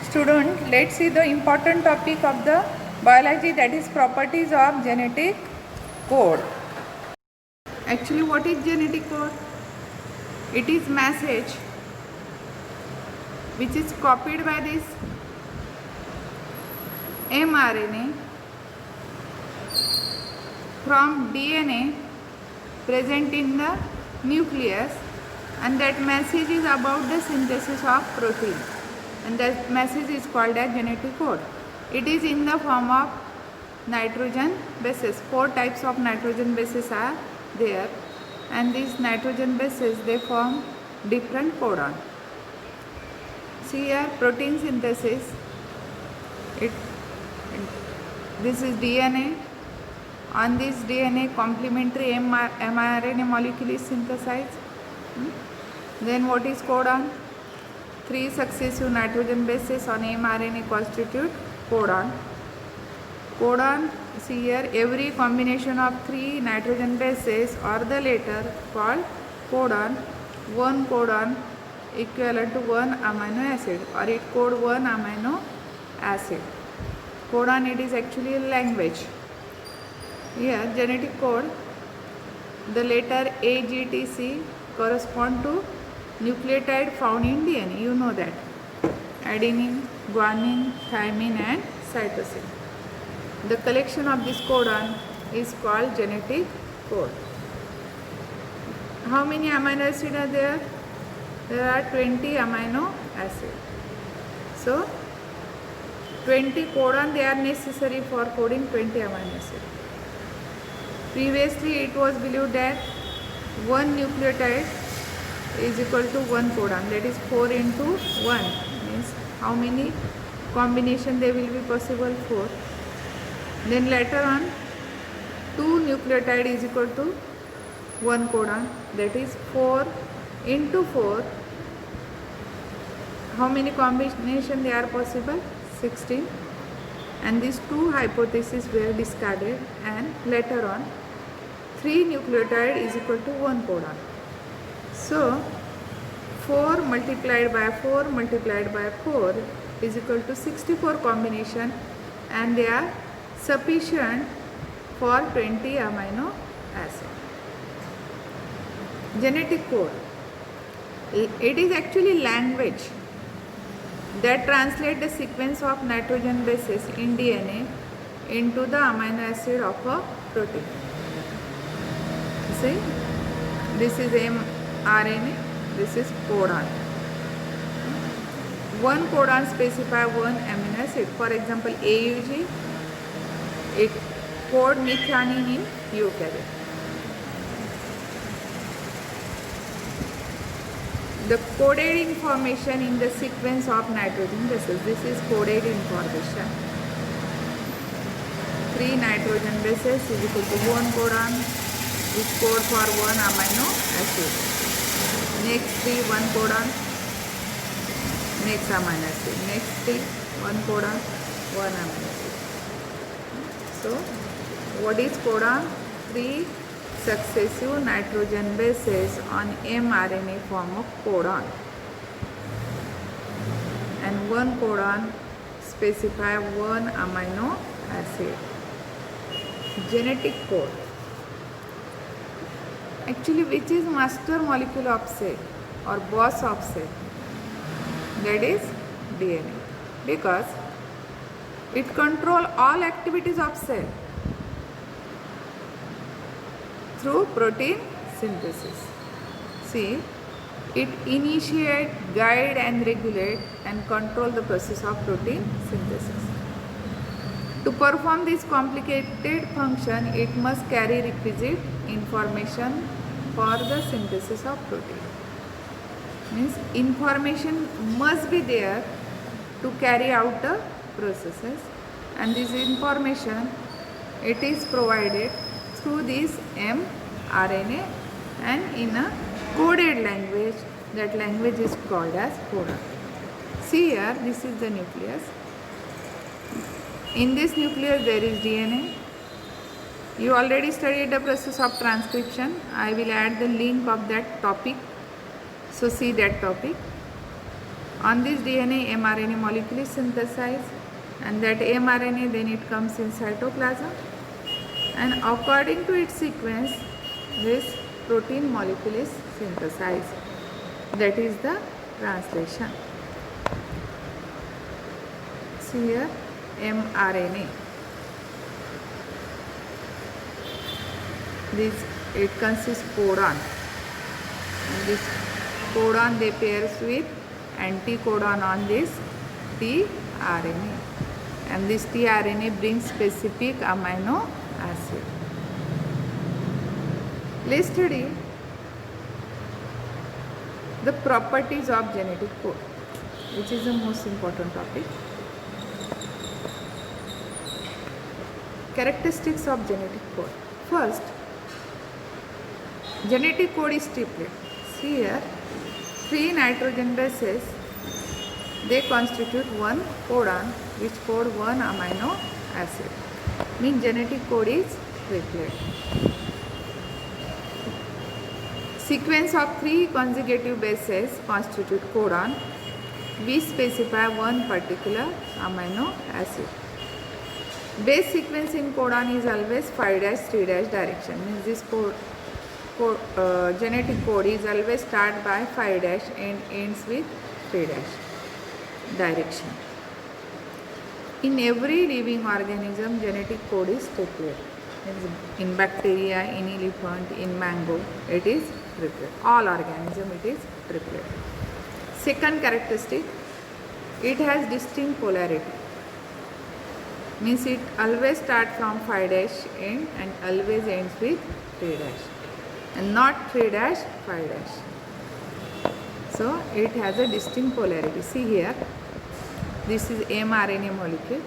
Student, let's see the important topic of the biology, that is properties of genetic code. Actually, what is genetic code? It is message which is copied by this mRNA from DNA present in the nucleus, and that message is about the synthesis of protein, and that message is called as genetic code. It is in the form of nitrogen bases. 4 types of nitrogen bases are there, and these nitrogen bases, they form different codon. See here, protein synthesis, this is DNA. On this DNA, complementary mRNA molecule is synthesized. Then what is codon? 3 successive nitrogen bases on mRNA constitute codon. Codon, see here, every combination of 3 nitrogen bases or the later called codon. One codon equivalent to 1 amino acid, or it code 1 amino acid. Codon, it is actually a language. Here, genetic code, the letter A, G, T, C correspond to nucleotide found in DNA. You know that. Adenine, guanine, thymine and cytosine. The collection of this codon is called genetic code. How many amino acids are there? There are 20 amino acids. So, 20 codon, they are necessary for coding 20 amino acids. Previously, it was believed that 1 nucleotide is equal to 1 codon, that is 4 into 1, means how many combination there will be possible? 4. Then later on, 2 nucleotide is equal to 1 codon, that is 4 into 4. How many combination they are possible? 16. And these 2 hypotheses were discarded, and later on 3 nucleotide is equal to 1 codon. So 4 multiplied by 4 multiplied by 4 is equal to 64 combination, and they are sufficient for 20 amino acid. Genetic code, it is actually language that translate the sequence of nitrogen bases in DNA into the amino acid of a protein. See, this is mRNA, this is codon. One codon specify one amino acid. For example, AUG, it code methionine in eukaryote. The coded information in the sequence of nitrogen bases. This is coded information. 3 nitrogen bases is equal to 1 codon, is code for 1 amino acid. Next 3, 1 codon, next amino acid. Next 3, 1 codon, 1 amino acid. So, what is codon? 3 successive nitrogen bases on mRNA form of codon, and 1 codon specify 1 amino acid. Genetic code, actually, which is master molecule of cell or boss of cell? That is DNA, because it controls all activities of cell through protein synthesis. See, it initiate, guide and regulate and control the process of protein synthesis. To perform this complicated function, it must carry requisite information for the synthesis of protein. Means information must be there to carry out the processes, and this information, it is provided through this mRNA and in a coded language. That language is called as codon. See here, this is the nucleus. In this nucleus there is DNA. You already studied the process of transcription. I will add the link of that topic. So see that topic. On this DNA, mRNA molecule is synthesized, and that mRNA then it comes in cytoplasm, and according to its sequence, this protein molecule is synthesized. That is the translation. See here, mRNA. This it consists codon, and this codon they pairs with anticodon on this tRNA, and this tRNA brings specific amino acid. Let's study the properties of genetic code, which is the most important topic. Characteristics of genetic code. First, genetic code is triplet. See here, 3 nitrogen bases, they constitute one codon which code one amino acid. Means genetic code is triplet. Sequence of 3 consecutive bases constitute codon. We specify one particular amino acid. Base sequence in codon is always 5'3' direction. Means this genetic code is always start by 5' and ends with 3' direction. In every living organism, genetic code is triplet. In bacteria, in elephant, in mango, it is triplet. All organism it is triplet. Second characteristic, it has distinct polarity. Means it always start from 5' end and always ends with 3', and not 3', 5'. So it has a distinct polarity. See here, this is mRNA molecule,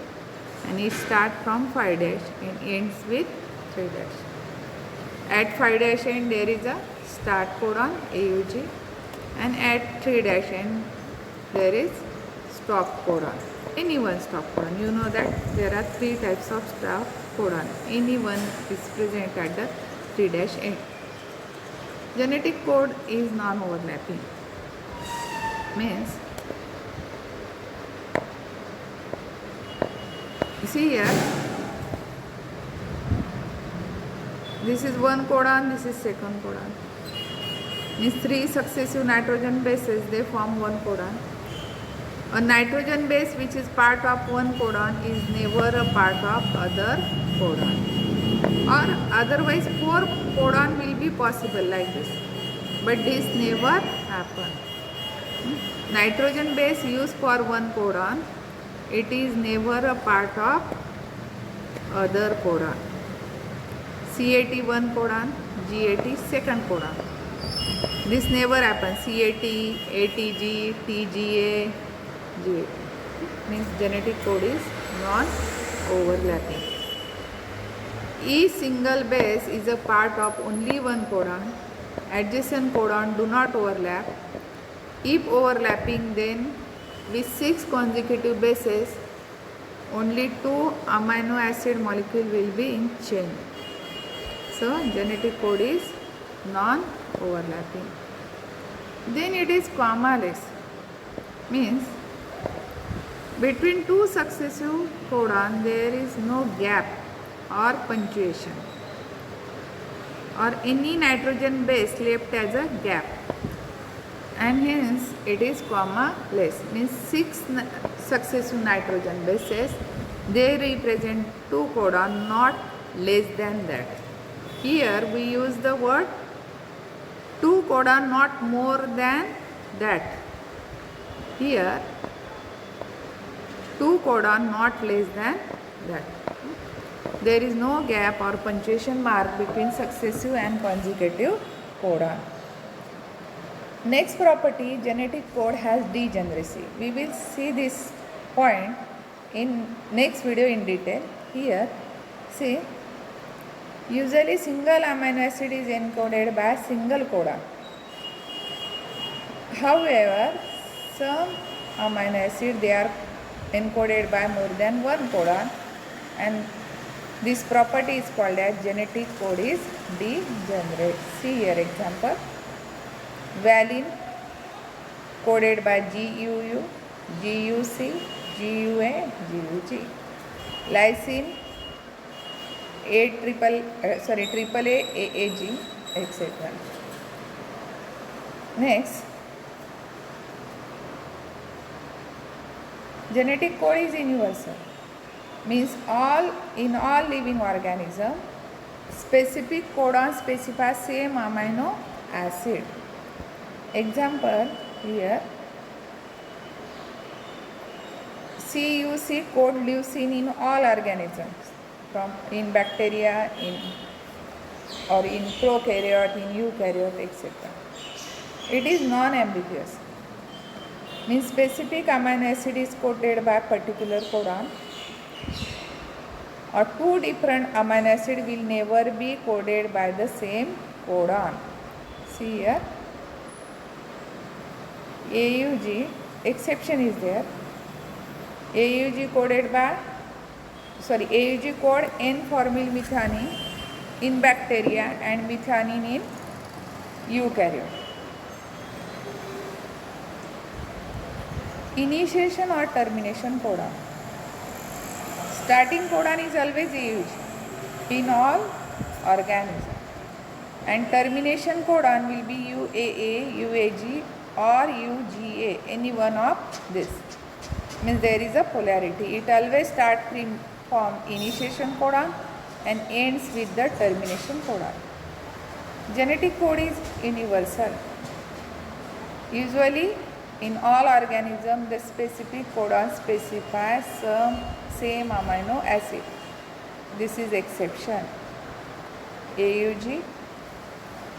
and it start from 5' and ends with 3'. At 5' end there is a start codon AUG, and at 3' end there is stop codon. Any one stop codon. You know that there are 3 types of stop codon. Any one is present at the 3' end. Genetic code is non-overlapping. Means, see here, this is one codon, this is second codon. Means 3 successive nitrogen bases, they form one codon. A nitrogen base which is part of one codon is never a part of other codon. Or otherwise 4 codon will be possible like this. But this never happen. Nitrogen base used for one codon, it is never a part of other codon. CAT one codon, GAT second codon. This never happens. CAT, ATG, TGA, GAT. Means genetic code is non-overlapping. Each single base is a part of only one codon. Adjacent codon do not overlap. If overlapping, then with 6 consecutive bases, only 2 amino acid molecule will be in chain. So genetic code is non-overlapping. Then it is commaless. Means between 2 successive codon there is no gap or punctuation or any nitrogen base left as a gap, and hence it is commaless. Means 6 successive nitrogen bases, they represent 2 codon, not less than that. Here we use the word 2 codon, not more than that. Here 2 codon, not less than that. There is no gap or punctuation mark between successive and consecutive codon. Next property, genetic code has degeneracy. We will see this point in next video in detail. Here, see, usually single amino acid is encoded by single codon. However, some amino acid they are encoded by more than one codon, and this property is called as genetic code is degenerate. See here example, valine coded by GUU, GUC, GUA, GUG. Lysine AAA, AAG, etc. Next, genetic code is universal, means in all living organism, specific codon specifies same amino acid. Example here, CUC code leucine in all organisms, from in bacteria, in prokaryote, in eukaryote, etc. It is non-ambiguous, means specific amino acid is coded by particular codon, or two different amino acid will never be coded by the same codon. See here, AUG, exception is there. AUG coded by, AUG code N-formylmethionine in bacteria and methionine in eukaryote. Initiation or termination codon. Starting codon is always AUG in all organisms, and termination codon will be UAA, UAG or UGA, any one of this. Means there is a polarity. It always starts from initiation codon and ends with the termination codon. Genetic code is universal. Usually in all organisms the specific codon specifies some same amino acid. This is exception. AUG,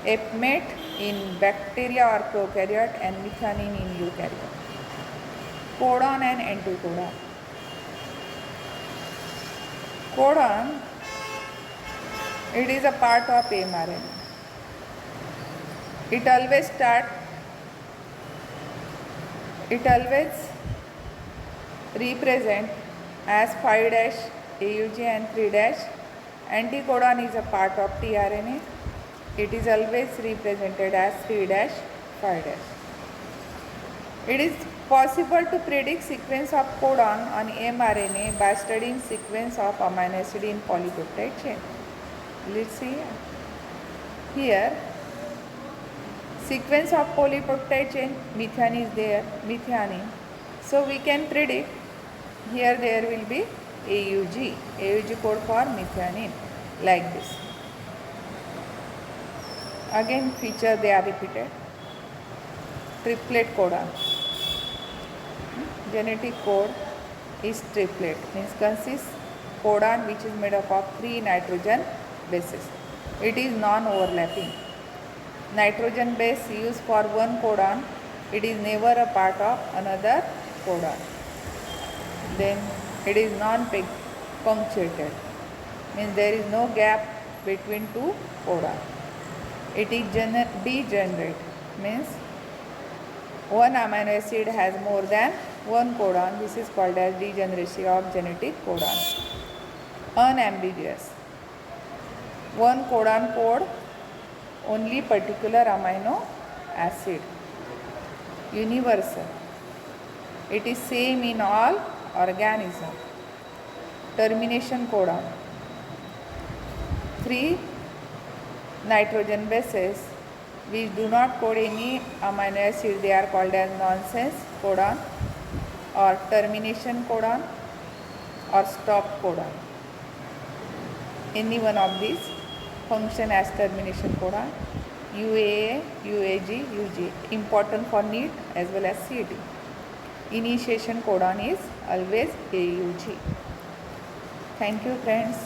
APMET in bacteria or prokaryote and methionine in eukaryote. Codon and anticodon. Codon, it is a part of mRNA. It always represent as 5' AUG and 3'. Anticodon is a part of tRNA. It is always represented as 3', 5'. It is possible to predict sequence of codon on mRNA by studying sequence of amino acid in polypeptide chain. Let's see here. Sequence of polypeptide chain, methionine is there, methionine. So we can predict here there will be AUG code for methionine, like this. Again feature they are repeated. Triplet codon. Genetic code is triplet, means consists codon which is made up of 3 nitrogen bases. It is non-overlapping. Nitrogen base used for one codon, it is never a part of another codon. Then it is non-punctuated, means there is no gap between two codon. It is degenerate, means one amino acid has more than one codon. This is called as degeneracy of genetic codon. Unambiguous, one codon code only particular amino acid. Universal, it is same in all organisms. Termination codon, 3 nitrogen bases which do not code any amino acid, they are called as nonsense codon or termination codon or stop codon. Any one of these function as termination codon. UAA, UAG, UG, important for NEET as well as CET. Initiation codon is always AUG. Thank you friends.